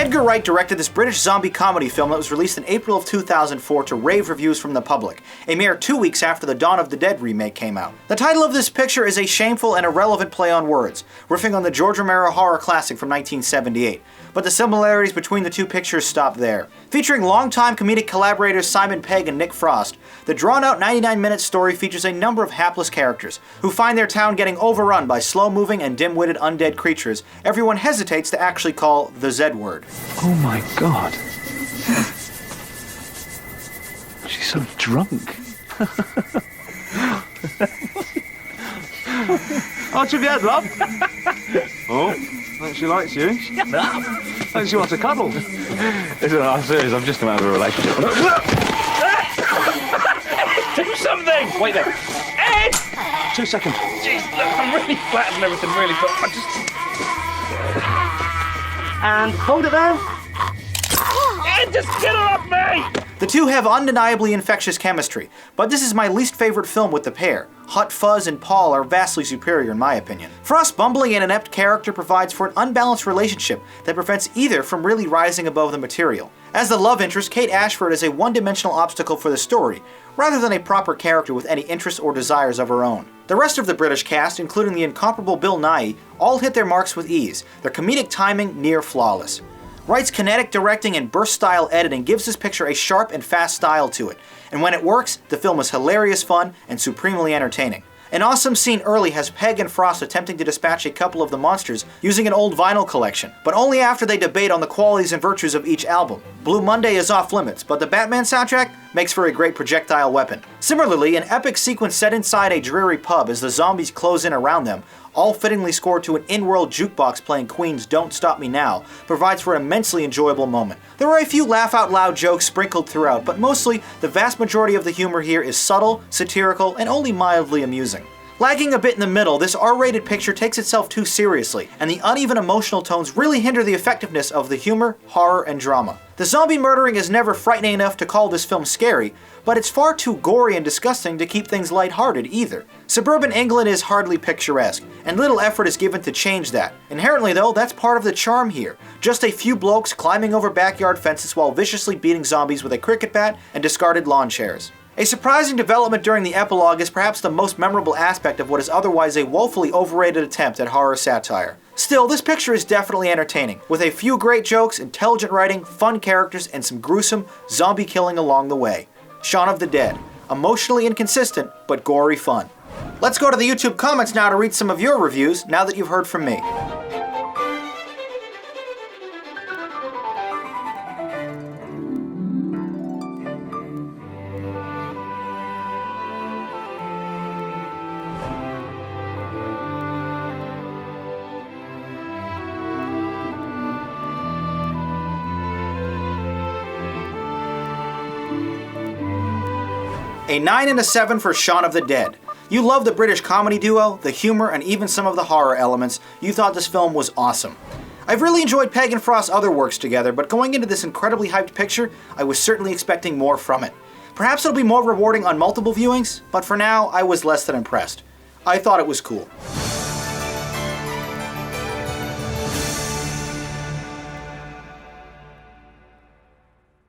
Edgar Wright directed this British zombie comedy film that was released in April of 2004 to rave reviews from the public, a mere 2 weeks after the Dawn of the Dead remake came out. The title of this picture is a shameful and irrelevant play on words, riffing on the George Romero horror classic from 1978. But the similarities between the two pictures stop there. Featuring longtime comedic collaborators Simon Pegg and Nick Frost, the drawn-out 99-minute story features a number of hapless characters who find their town getting overrun by slow-moving and dim-witted undead creatures everyone hesitates to actually call the Z word. Oh my god. She's so drunk. What's your beard, love? Oh, think she likes you. Shut up. Think she wants a cuddle. Listen, I'm serious, I'm just out of a relationship. Do something! Wait there. Ed! 2 seconds. Jeez, look, I'm really flattered and everything, really, but I just... And hold it there. Ed, just get her off me! The two have undeniably infectious chemistry, but this is my least favorite film with the pair. Hot Fuzz and Paul are vastly superior in my opinion. Frost's bumbling and inept character provides for an unbalanced relationship that prevents either from really rising above the material. As the love interest, Kate Ashford is a one-dimensional obstacle for the story, rather than a proper character with any interests or desires of her own. The rest of the British cast, including the incomparable Bill Nighy, all hit their marks with ease, their comedic timing near flawless. Wright's kinetic directing and burst-style editing gives this picture a sharp and fast style to it, and when it works, the film is hilarious fun and supremely entertaining. An awesome scene early has Pegg and Frost attempting to dispatch a couple of the monsters using an old vinyl collection, but only after they debate on the qualities and virtues of each album. Blue Monday is off limits, but the Batman soundtrack makes for a great projectile weapon. Similarly, an epic sequence set inside a dreary pub as the zombies close in around them, all fittingly scored to an in-world jukebox playing Queen's Don't Stop Me Now, provides for an immensely enjoyable moment. There are a few laugh-out-loud jokes sprinkled throughout, but mostly, the vast majority of the humor here is subtle, satirical, and only mildly amusing. Lagging a bit in the middle, this R-rated picture takes itself too seriously, and the uneven emotional tones really hinder the effectiveness of the humor, horror, and drama. The zombie murdering is never frightening enough to call this film scary, but it's far too gory and disgusting to keep things lighthearted either. Suburban England is hardly picturesque, and little effort is given to change that. Inherently though, that's part of the charm here. Just a few blokes climbing over backyard fences while viciously beating zombies with a cricket bat and discarded lawn chairs. A surprising development during the epilogue is perhaps the most memorable aspect of what is otherwise a woefully overrated attempt at horror satire. Still, this picture is definitely entertaining, with a few great jokes, intelligent writing, fun characters, and some gruesome zombie killing along the way. Shaun of the Dead. Emotionally inconsistent, but gory fun. Let's go to the YouTube comments now to read some of your reviews now that you've heard from me. A 9 and a 7 for Shaun of the Dead. You love the British comedy duo, the humor, and even some of the horror elements. You thought this film was awesome. I've really enjoyed Pegg and Frost's other works together, but going into this incredibly hyped picture, I was certainly expecting more from it. Perhaps it'll be more rewarding on multiple viewings, but for now, I was less than impressed. I thought it was cool.